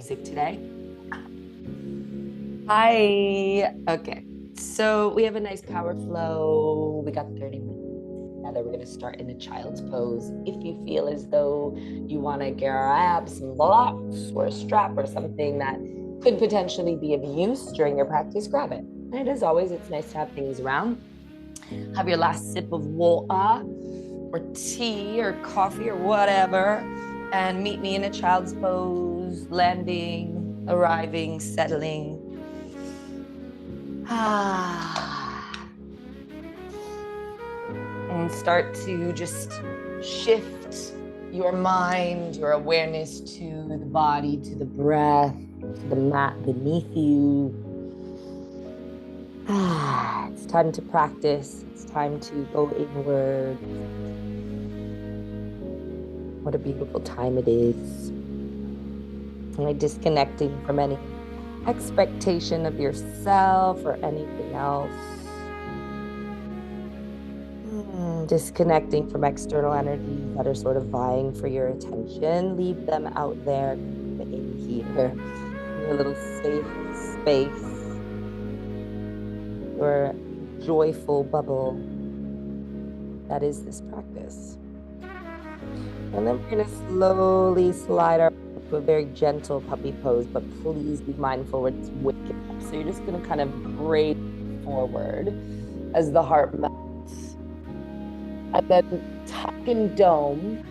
music today. Hi. Okay. So we have a nice power flow. We got 30 minutes together. We're going to start in a child's pose. If you feel as though you want to grab some blocks or a strap or something that could potentially be of use during your practice, grab it. And as always, it's nice to have things around. Have your last sip of water or tea or coffee or whatever, and meet me in a child's pose, landing, arriving, settling. And start to just shift your mind, your awareness to the body, to the breath, to the mat beneath you. It's time to practice. It's time to go inward. What a beautiful time it is. Like disconnecting from any expectation of yourself or anything else. Disconnecting from external energies that are sort of vying for your attention. Leave them out there, in here, in your little safe space, your joyful bubble that is this practice. And then we're going to slowly slide our to a very gentle puppy pose, but please be mindful it's wicked. So you're just going to kind of braid forward as the heart melts. And then tuck and dome,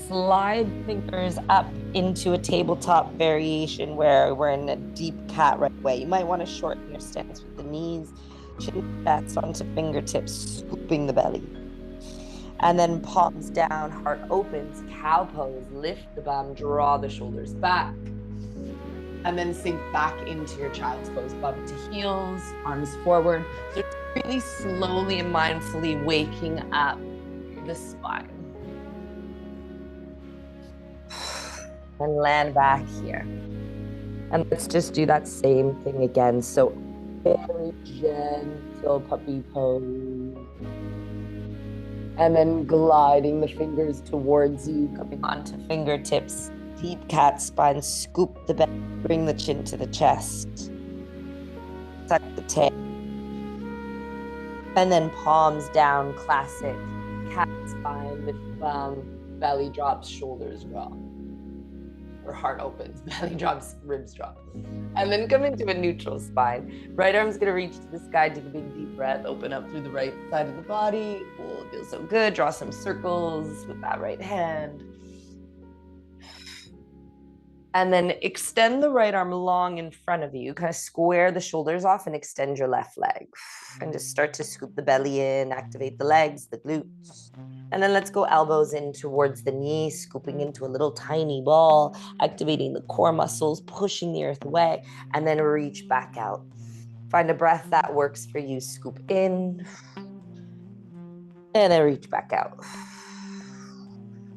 slide fingers up into a tabletop variation where we're in a deep cat right away. You might want to shorten your stance with the knees, chin backs onto fingertips, scooping the belly. And then palms down, heart opens, cow pose, lift the bum, draw the shoulders back. And then sink back into your child's pose, bum to heels, arms forward. So really slowly and mindfully waking up the spine. And land back here. And let's just do that same thing again. So very gentle puppy pose. And then gliding the fingers towards you, coming onto fingertips, deep cat spine, scoop the belly, bring the chin to the chest, tuck the tail. And then palms down, classic cat spine with belly drops, shoulders drop. Or heart opens, belly drops, ribs drop. And then come into a neutral spine. Right arm's gonna reach to the sky, take a big deep breath, open up through the right side of the body. Oh, it feels so good. Draw some circles with that right hand. And then extend the right arm long in front of you, kind of square the shoulders off and extend your left leg. And just start to scoop the belly in, activate the legs, the glutes. And then let's go elbows in towards the knees, scooping into a little tiny ball, activating the core muscles, pushing the earth away, and then reach back out. Find a breath that works for you. Scoop in, and then reach back out.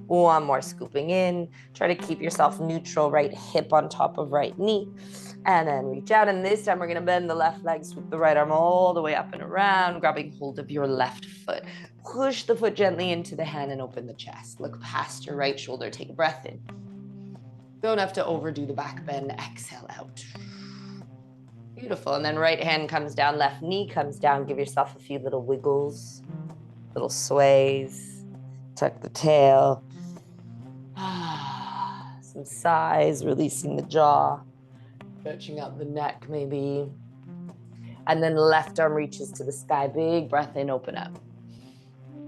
One more scooping in. Try to keep yourself neutral, right hip on top of right knee. And then reach out. And this time we're going to bend the left leg, swoop the right arm all the way up and around, grabbing hold of your left foot. Push the foot gently into the hand and open the chest. Look past your right shoulder. Take a breath in. Don't have to overdo the back bend. Exhale out. Beautiful. And then right hand comes down, left knee comes down. Give yourself a few little wiggles, little sways. Tuck the tail. Some sighs, releasing the jaw, stretching out the neck maybe. And then left arm reaches to the sky. Big breath in, open up.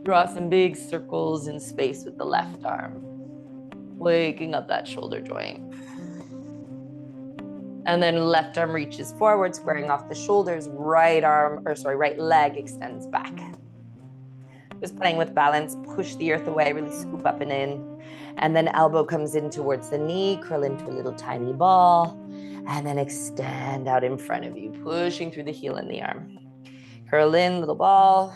Draw some big circles in space with the left arm. Waking up that shoulder joint. And then left arm reaches forward, squaring off the shoulders. Right leg extends back. Just playing with balance, push the earth away, really scoop up and in. And then elbow comes in towards the knee, curl into a little tiny ball, and then extend out in front of you, pushing through the heel and the arm. Curl in, little ball,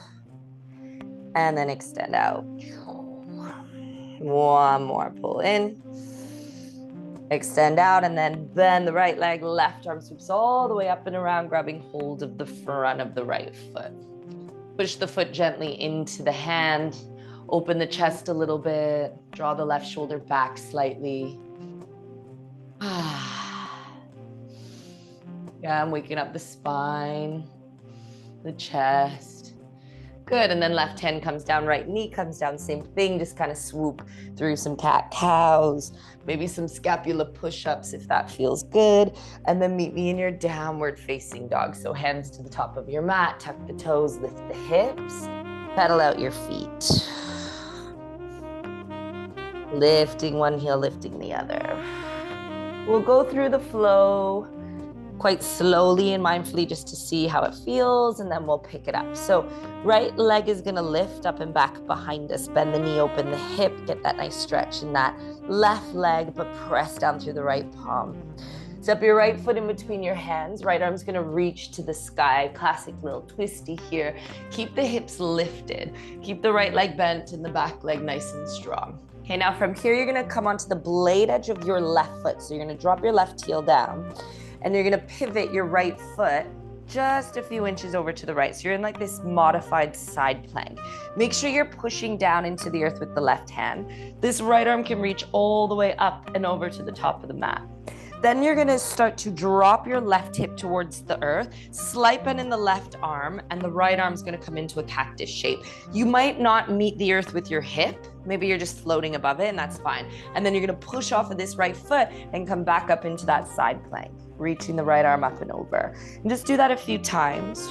and then extend out. One more, pull in, extend out, and then bend the right leg, left arm swoops all the way up and around, grabbing hold of the front of the right foot. Push the foot gently into the hand, open the chest a little bit, draw the left shoulder back slightly. Yeah, I'm waking up the spine, the chest. Good, and then left hand comes down, right knee comes down, same thing, just kind of swoop through some cat-cows, maybe some scapula push-ups if that feels good, and then meet me in your downward facing dog. So hands to the top of your mat, tuck the toes, lift the hips, pedal out your feet. Lifting one heel, lifting the other. We'll go through the flow quite slowly and mindfully just to see how it feels, and then we'll pick it up. So right leg is gonna lift up and back behind us. Bend the knee, open the hip, get that nice stretch in that left leg, but press down through the right palm. Step your right foot in between your hands. Right arm's gonna reach to the sky. Classic little twisty here. Keep the hips lifted. Keep the right leg bent and the back leg nice and strong. Okay, now from here, you're gonna come onto the blade edge of your left foot. So you're gonna drop your left heel down, and you're gonna pivot your right foot just a few inches over to the right. So you're in like this modified side plank. Make sure you're pushing down into the earth with the left hand. This right arm can reach all the way up and over to the top of the mat. Then you're gonna start to drop your left hip towards the earth, slight bend in the left arm, and the right arm's gonna come into a cactus shape. You might not meet the earth with your hip. Maybe you're just floating above it, and that's fine. And then you're gonna push off of this right foot and come back up into that side plank, reaching the right arm up and over. And just do that a few times.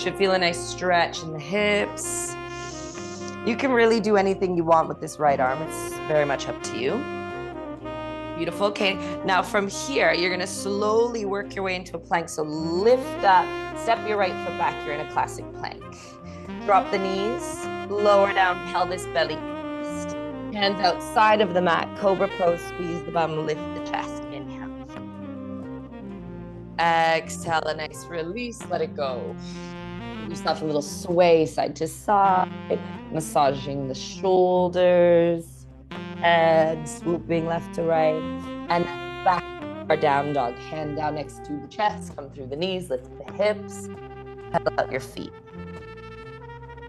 Should feel a nice stretch in the hips. You can really do anything you want with this right arm. It's very much up to you. Beautiful. Okay, now from here, you're gonna slowly work your way into a plank. So lift up, step your right foot back. You're in a classic plank. Drop the knees, lower down pelvis, belly. Hands outside of the mat, cobra pose, squeeze the bum, lift the chest. Inhale. Exhale, a nice release, let it go. Give yourself a little sway side to side, massaging the shoulders. Head swooping left to right, and back our down dog. Hand down next to the chest, come through the knees, lift the hips, pedal out your feet.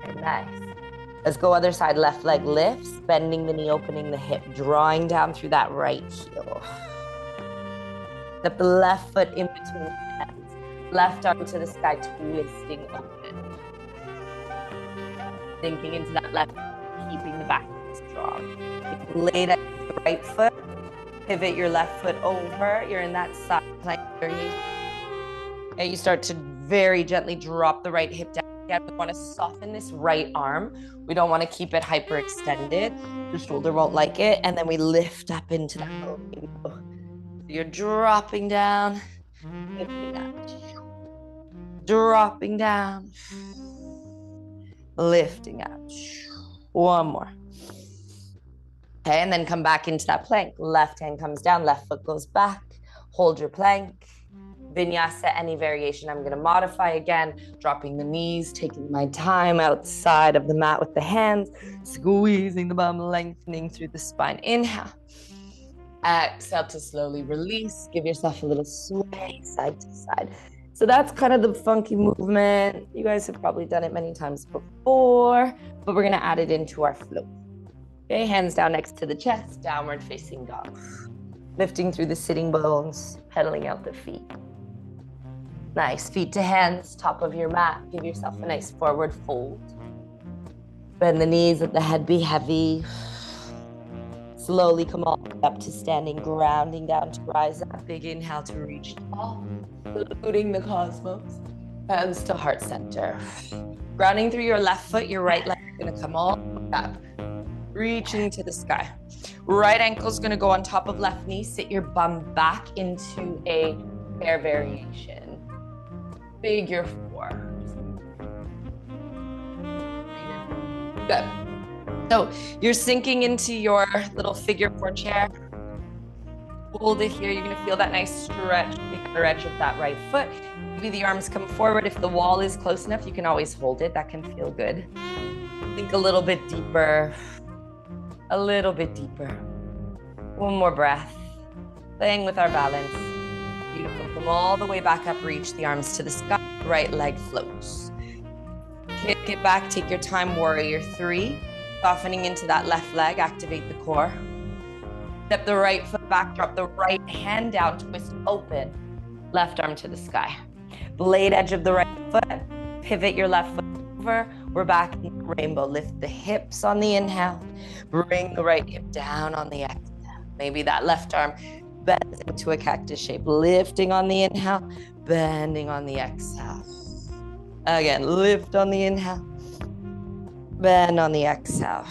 Very nice. Let's go other side. Left leg lifts, bending the knee, opening the hip, drawing down through that right heel. Step the left foot in between the hands, left arm to the sky, twisting open. Sinking into that left, keeping the back strong. Lay down the right foot, pivot your left foot over. You're in that side plank variation. And you start to very gently drop the right hip down. Again, we want to soften this right arm. We don't want to keep it hyperextended. The shoulder won't like it. And then we lift up into that low. So you're dropping down, lifting up, dropping down, lifting up. One more. Okay, and then come back into that plank. Left hand comes down, left foot goes back. Hold your plank. Vinyasa, any variation. I'm gonna modify again, dropping the knees, taking my time outside of the mat with the hands, squeezing the bum, lengthening through the spine. Inhale. Exhale to slowly release. Give yourself a little sway side to side. So that's kind of the funky movement. You guys have probably done it many times before, but we're gonna add it into our flow. Okay, hands down next to the chest, downward facing dog. Lifting through the sitting bones, pedaling out the feet. Nice, feet to hands, top of your mat. Give yourself a nice forward fold. Bend the knees, let the head be heavy. Slowly come all the way up to standing, grounding down to rise up. Big inhale to reach tall, saluting the cosmos. Hands to heart center. Grounding through your left foot, your right leg is gonna come all the way up. Reaching to the sky. Right ankle's gonna go on top of left knee. Sit your bum back into a bear variation. Figure four. Good. So you're sinking into your little figure four chair. Hold it here. You're gonna feel that nice stretch, the outer edge of that right foot. Maybe the arms come forward. If the wall is close enough, you can always hold it. That can feel good. Think a little bit deeper. A little bit deeper. One more breath. Playing with our balance. Beautiful. Come all the way back up, reach the arms to the sky. Right leg floats. Kick it back, take your time, warrior three. Softening into that left leg, activate the core. Step the right foot back, drop the right hand down, twist open. left arm to the sky. Blade edge of the right foot, pivot your left foot over. We're back in the rainbow. Lift the hips on the inhale. Bring the right hip down on the exhale. Maybe that left arm bends into a cactus shape. Lifting on the inhale, bending on the exhale. Again, lift on the inhale, bend on the exhale.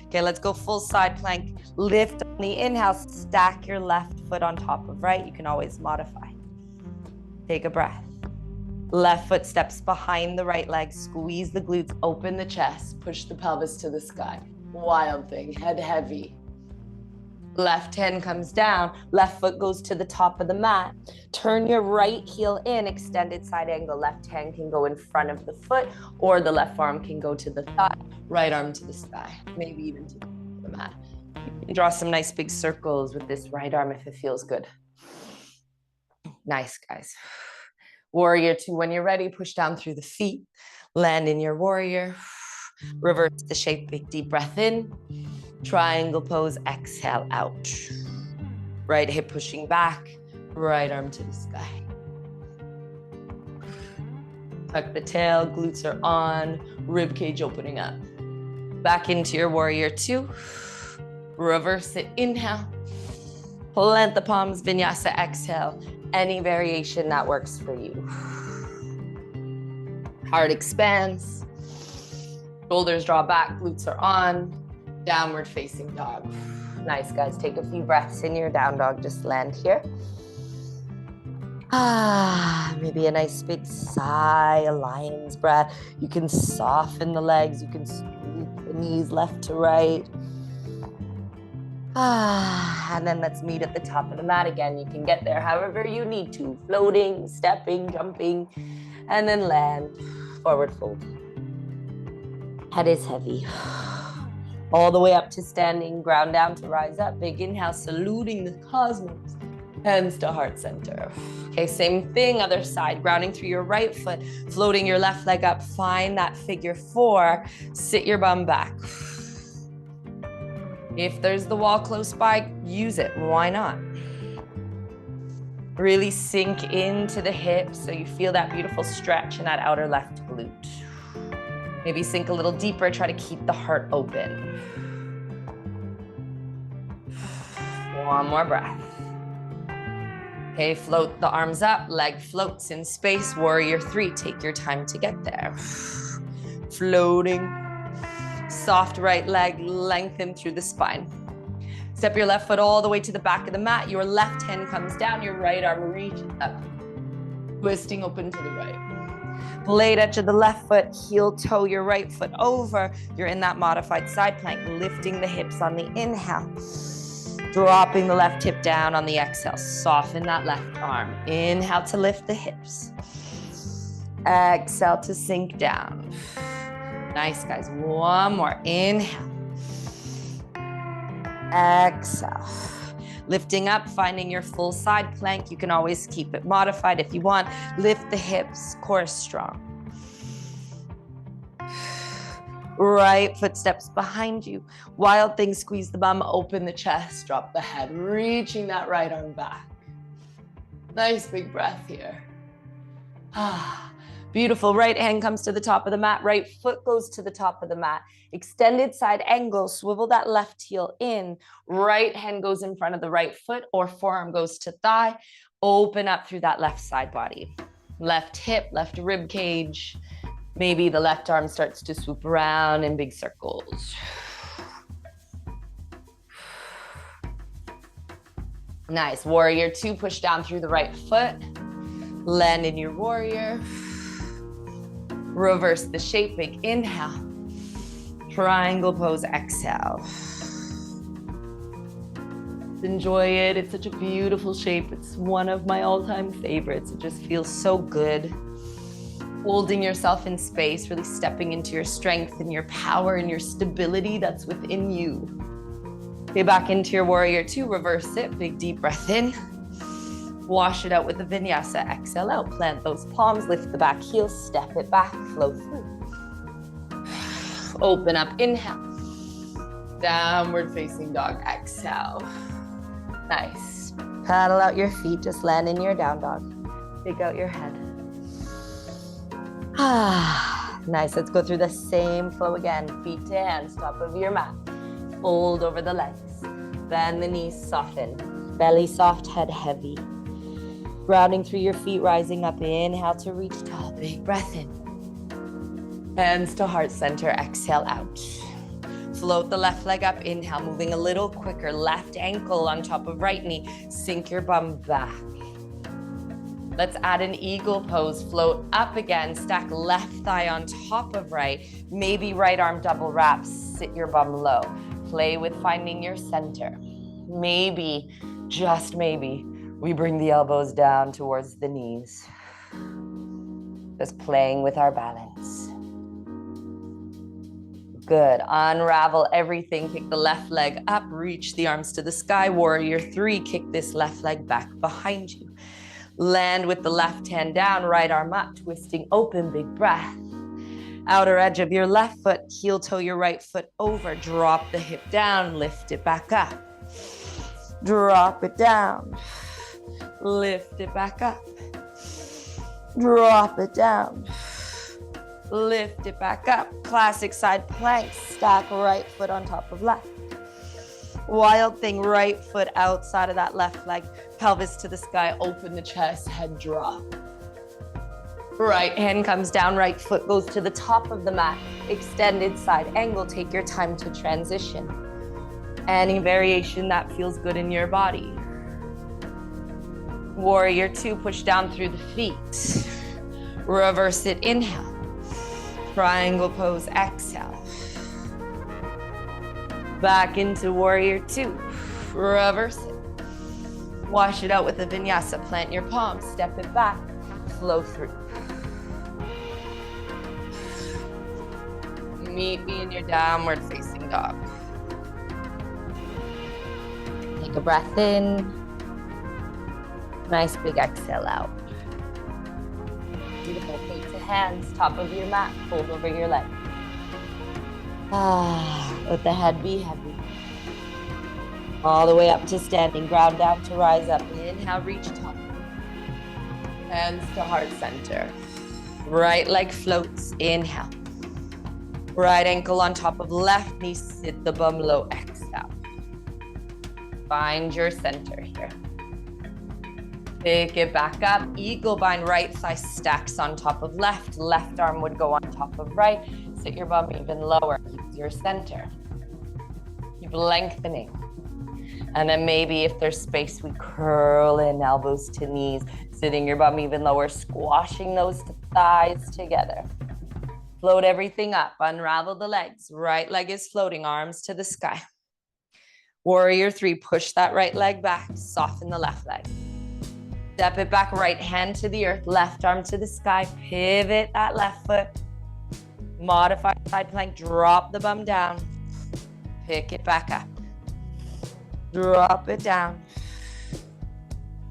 Okay, let's go full side plank. Lift on the inhale, stack your left foot on top of right. You can always modify. Take a breath. Left foot steps behind the right leg, squeeze the glutes, open the chest, push the pelvis to the sky. Wild thing, head heavy. Left hand comes down, left foot goes to the top of the mat. Turn your right heel in, extended side angle. Left hand can go in front of the foot, or the left arm can go to the thigh, right arm to the sky, maybe even to the mat. You can draw some nice big circles with this right arm if it feels good. Nice, guys. Warrior two, when you're ready, push down through the feet, land in your warrior, reverse the shape, big deep breath in, triangle pose, exhale out. Right hip pushing back, right arm to the sky. Tuck the tail, glutes are on, rib cage opening up. Back into your warrior two, reverse it, inhale, plant the palms, vinyasa, exhale. Any variation that works for you. Heart expands, shoulders draw back, glutes are on, downward facing dog. Nice, guys. Take a few breaths in your down dog. Just land here. Maybe a nice big sigh, a lion's breath. You can soften the legs. You can sweep the knees left to right. And then let's meet at the top of the mat again. You can get there however you need to. Floating, stepping, jumping, and then land. Forward fold. Head is heavy. All the way up to standing, ground down to rise up. Big inhale, saluting the cosmos. Hands to heart center. Okay, same thing, other side. Grounding through your right foot, floating your left leg up. Find that figure four. Sit your bum back. If there's the wall close by, use it. Why not? Really sink into the hips so you feel that beautiful stretch in that outer left glute. Maybe sink a little deeper, try to keep the heart open. One more breath. Okay, float the arms up, leg floats in space. Warrior three, take your time to get there. Floating. Soft right leg, lengthen through the spine. Step your left foot all the way to the back of the mat. Your left hand comes down, your right arm reaches up. Twisting open to the right. Blade edge of the left foot, heel toe your right foot over. You're in that modified side plank, lifting the hips on the inhale. Dropping the left hip down on the exhale. Soften that left arm. Inhale to lift the hips. Exhale to sink down. Nice, guys. One more. Inhale. Exhale. Lifting up, finding your full side plank. You can always keep it modified if you want. Lift the hips, core strong. Right foot steps behind you. Wild thing, squeeze the bum, open the chest, drop the head, reaching that right arm back. Nice big breath here. Beautiful. Right hand comes to the top of the mat. Right foot goes to the top of the mat. Extended side angle. Swivel that left heel in. Right hand goes in front of the right foot, or forearm goes to thigh. Open up through that left side body. Left hip, left rib cage. Maybe the left arm starts to swoop around in big circles. Nice. Warrior two, push down through the right foot. Land in your warrior. Reverse the shape, big inhale. Triangle pose, exhale. Enjoy it. It's such a beautiful shape. It's one of my all-time favorites. It just feels so good. Holding yourself in space, really stepping into your strength and your power and your stability that's within you. Okay, back into your warrior two, reverse it, big deep breath in. Wash it out with the vinyasa, exhale out. Plant those palms, lift the back heel, step it back, flow through. Open up, inhale. Downward facing dog, exhale. Nice. Paddle out your feet, just land in your down dog. Take out your head. Nice. Let's go through the same flow again. Feet to hands, top of your mat. Fold over the legs. Bend the knees, soften. Belly soft, head heavy. Grounding through your feet, rising up. Inhale to reach tall. Big breath in. Hands to heart center. Exhale out. Float the left leg up. Inhale, moving a little quicker. Left ankle on top of right knee. Sink your bum back. Let's add an eagle pose. Float up again. Stack left thigh on top of right. Maybe right arm double wrap. Sit your bum low. Play with finding your center. Maybe, just maybe, we bring the elbows down towards the knees. Just playing with our balance. Good. Unravel everything. Kick the left leg up. Reach the arms to the sky. Warrior 3. Kick this left leg back behind you. Land with the left hand down, right arm up, twisting open, big breath. Outer edge of your left foot, heel toe your right foot over, drop the hip down, lift it back up. Drop it down, lift it back up. Drop it down, lift it back up. Classic side plank, stack right foot on top of left. Wild thing, right foot outside of that left leg, pelvis to the sky, open the chest, head drop. Right hand comes down, right foot goes to the top of the mat, extended side angle, take your time to transition. Any variation that feels good in your body. Warrior 2, push down through the feet. Reverse it, inhale. Triangle pose, exhale. Back into warrior 2. Reverse it. Wash it out with a vinyasa. Plant your palms, step it back, flow through. Meet me in your downward facing dog. Take a breath in. Nice big exhale out. Beautiful. Feet to hands, top of your mat, fold over your leg. Let the head be heavy. All the way up to standing, ground down to rise up. Inhale, reach top. Hands to heart center. Right leg floats, inhale. Right ankle on top of left knee, sit the bum low, exhale. Find your center here. Pick it back up, eagle bind, right thigh stacks on top of left. Left arm would go on top of right. Sit your bum even lower, keep your center. Keep lengthening. And then maybe if there's space, we curl in, elbows to knees, sitting your bum even lower, squashing those thighs together. Float everything up, unravel the legs. Right leg is floating, arms to the sky. Warrior 3, push that right leg back, soften the left leg. Step it back, right hand to the earth, left arm to the sky, pivot that left foot. Modified side plank, drop the bum down. Pick it back up. Drop it down.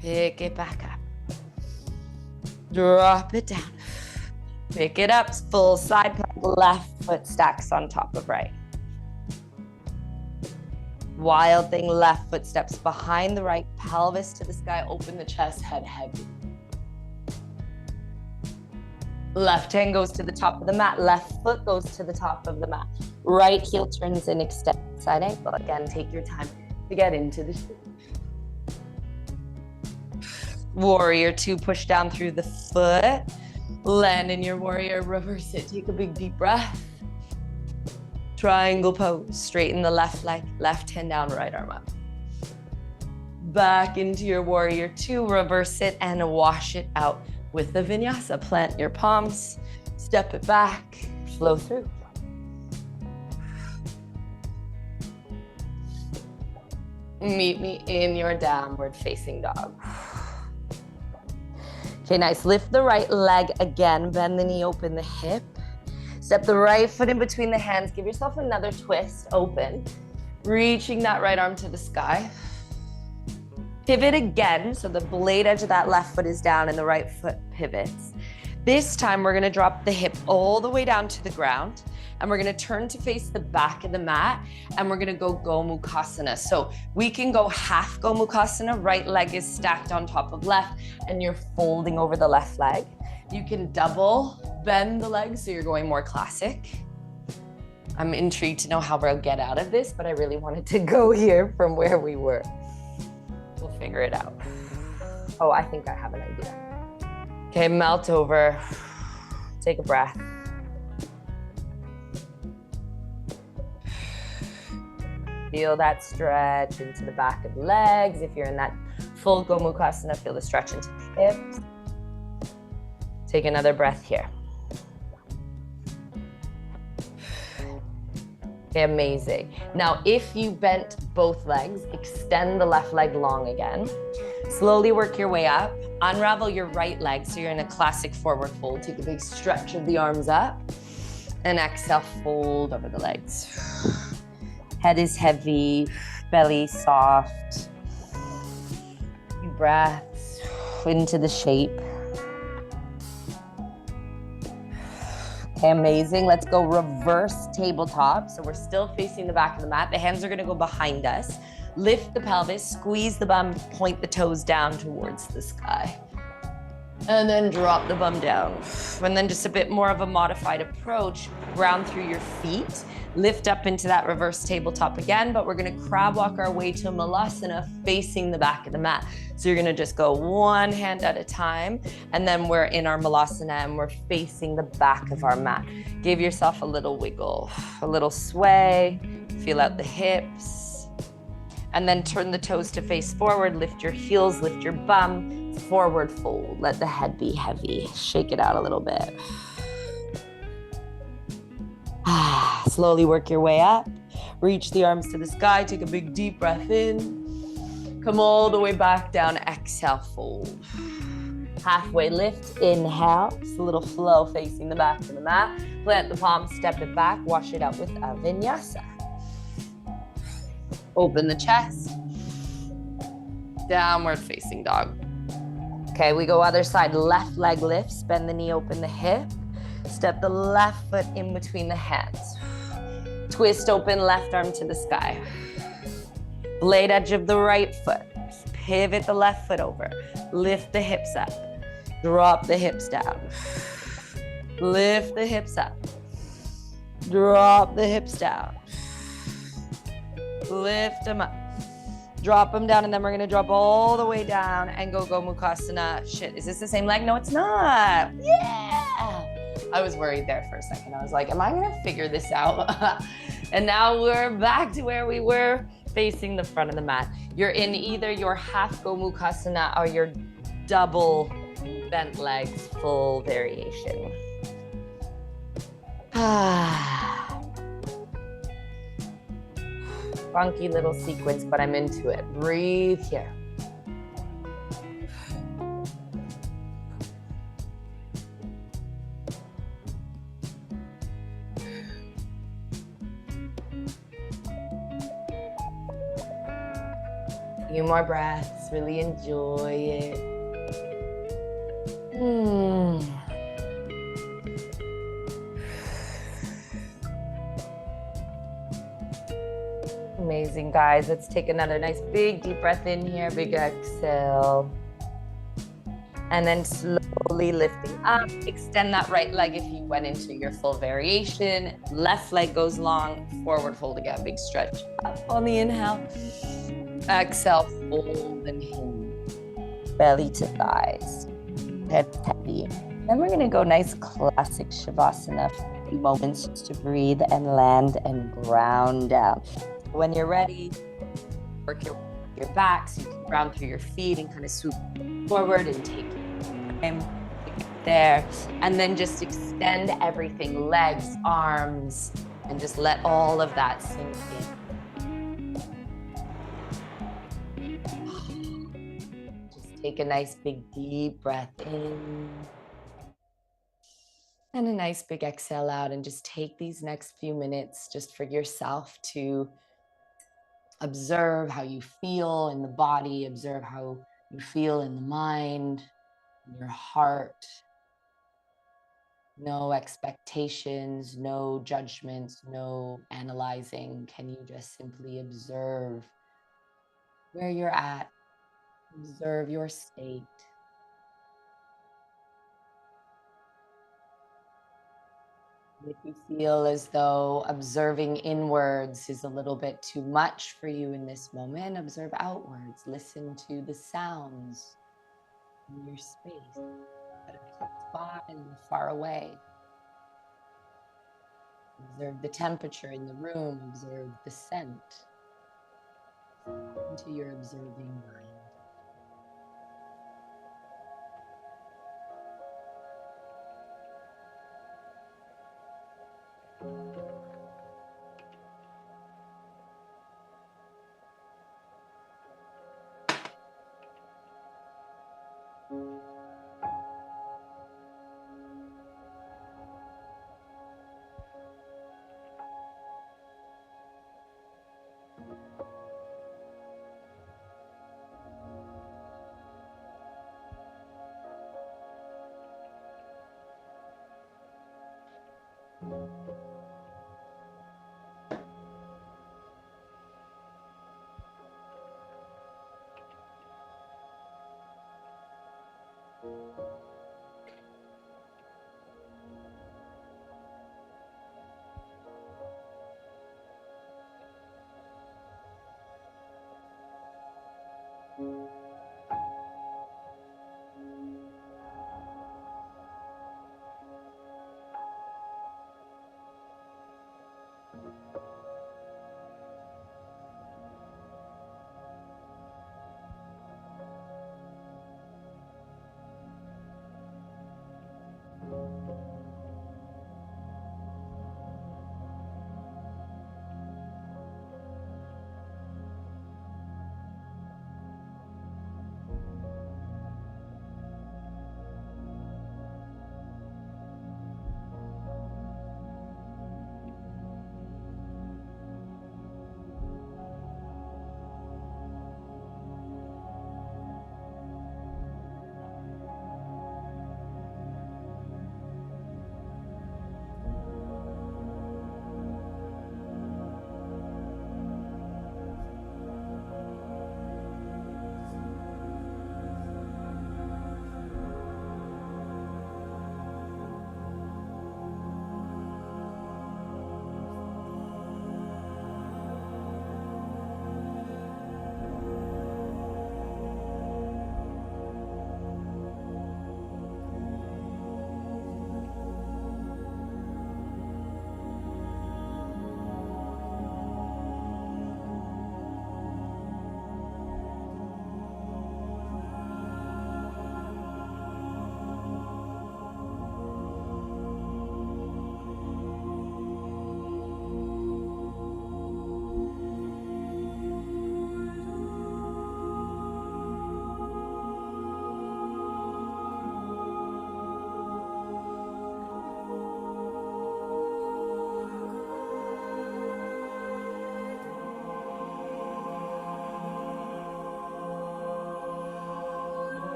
Pick it back up. Drop it down. Pick it up, full side plank, left foot stacks on top of right. Wild thing, left foot steps behind the right, pelvis to the sky, open the chest, head heavy. Left hand goes to the top of the mat, left foot goes to the top of the mat. Right heel turns in, extend side ankle. Again, take your time to get into the shape. Warrior 2, push down through the foot. Land in your warrior, reverse it. Take a big deep breath. Triangle pose, straighten the left leg, left hand down, right arm up. Back into your warrior 2, reverse it and wash it out with the vinyasa. Plant your palms, step it back, flow through. Meet me in your downward facing dog. Okay, nice. Lift the right leg again, bend the knee, open the hip. Step the right foot in between the hands. Give yourself another twist, open. Reaching that right arm to the sky. Pivot again, so the blade edge of that left foot is down and the right foot pivots. This time we're gonna drop the hip all the way down to the ground, and we're gonna turn to face the back of the mat, and we're gonna go Gomukhasana. So we can go half Gomukhasana, right leg is stacked on top of left, and you're folding over the left leg. You can double bend the legs, so you're going more classic. I'm intrigued to know how we'll get out of this, but I really wanted to go here from where we were. We'll figure it out. Oh, I think I have an idea. Okay, melt over. Take a breath. Feel that stretch into the back of the legs. If you're in that full Gomukhasana, feel the stretch into the hips. Take another breath here. Okay, amazing. Now, if you bent both legs, extend the left leg long again. Slowly work your way up. Unravel your right leg, so you're in a classic forward fold. Take a big stretch of the arms up. And exhale, fold over the legs. Head is heavy, belly soft. Deep breaths into the shape. Okay, amazing. Let's go reverse tabletop. So we're still facing the back of the mat. The hands are gonna go behind us. Lift the pelvis, squeeze the bum, point the toes down towards the sky. And then drop the bum down. And then just a bit more of a modified approach, ground through your feet, lift up into that reverse tabletop again, but we're gonna crab walk our way to Malasana facing the back of the mat. So you're gonna just go one hand at a time, and then we're in our Malasana and we're facing the back of our mat. Give yourself a little wiggle, a little sway, feel out the hips. And then turn the toes to face forward, lift your heels, lift your bum, forward fold. Let the head be heavy. Shake it out a little bit. Slowly work your way up. Reach the arms to the sky. Take a big deep breath in. Come all the way back down. Exhale, fold. Halfway lift, inhale. Just a little flow facing the back of the mat. Plant the palms, step it back, wash it out with a vinyasa. Open the chest. Downward facing dog. Okay, we go other side. Left leg lifts, bend the knee, open the hip. Step the left foot in between the hands. Twist open left arm to the sky. Blade edge of the right foot. Pivot the left foot over. Lift the hips up. Drop the hips down. Lift the hips up. Drop the hips down. Lift them up. Drop them down, and then we're gonna drop all the way down and go Gomukhasana. Shit, is this the same leg? No, it's not. Yeah! I was worried there for a second. I was like, am I gonna figure this out? And now we're back to where we were, facing the front of the mat. You're in either your half Gomukhasana or your double bent legs, full variation. Funky little sequence, but I'm into it. Breathe here. A few more breaths, really enjoy it. Amazing, guys. Let's take another nice big deep breath in here, big exhale. And then slowly lifting up. Extend that right leg if you went into your full variation. Left leg goes long, forward fold again, big stretch up on the inhale. Exhale, fold and hinge. Belly to thighs, head heavy. Then we're gonna go nice classic Savasana for a few moments just to breathe and land and ground down. When you're ready, work your back so you can ground through your feet and kind of swoop forward and take your time there. And then just extend everything, legs, arms, and just let all of that sink in. Just take a nice big deep breath in. And a nice big exhale out, and just take these next few minutes just for yourself to observe how you feel in the body, observe how you feel in the mind, in your heart. No expectations, no judgments, no analyzing. Can you just simply observe where you're at, observe your state? If you feel as though observing inwards is a little bit too much for you in this moment, observe outwards. Listen to the sounds in your space that are close by and far away. Observe the temperature in the room, observe the scent into your observing mind.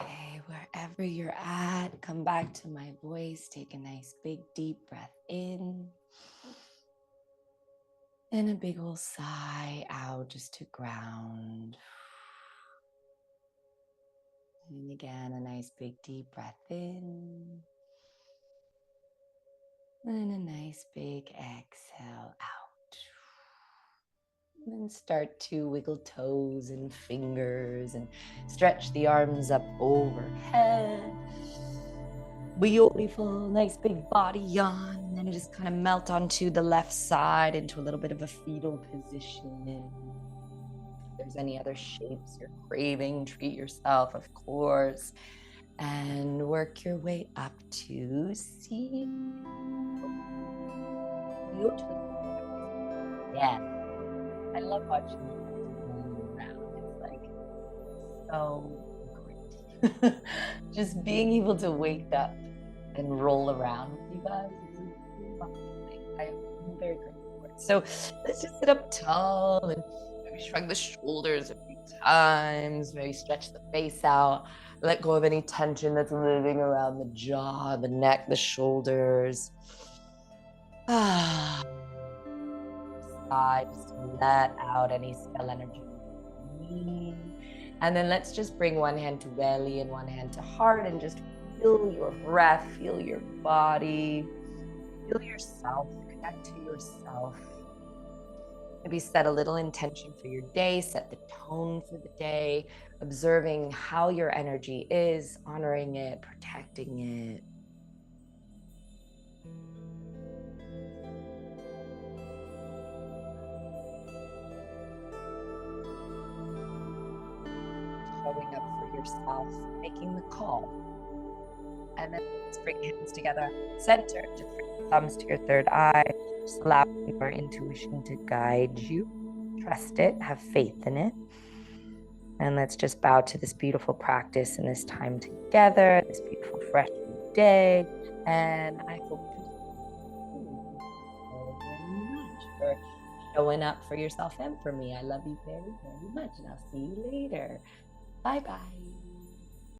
Okay, wherever you're at, come back to my voice. Take a nice big deep breath in. And a big old sigh out just to ground. And again, a nice big deep breath in. And a nice big exhale out. And start to wiggle toes and fingers and stretch the arms up overhead. Beautiful, nice big body yawn. And then you just kind of melt onto the left side into a little bit of a fetal position. If there's any other shapes you're craving, treat yourself, of course. And work your way up to seat. Yeah, I love watching you roll around. It's like so great. Just being able to wake up and roll around with you guys is a wonderful thing. I'm very grateful for it. So let's just sit up tall and maybe shrug the shoulders a few times, maybe stretch the face out, let go of any tension that's living around the jaw, the neck, the shoulders. Just let out any spell energy. And then let's just bring one hand to belly and one hand to heart and just feel your breath, feel your body, feel yourself, connect to yourself. Maybe set a little intention for your day, set the tone for the day, observing how your energy is, honoring it, protecting it. Showing up for yourself, making the call. And then let's bring hands together, center, just bring your thumbs to your third eye. Just allow your intuition to guide you. Trust it, have faith in it. And let's just bow to this beautiful practice and this time together, this beautiful fresh day. And I hope to very much for showing up for yourself and for me. I love you very, very much. And I'll see you later. Bye-bye.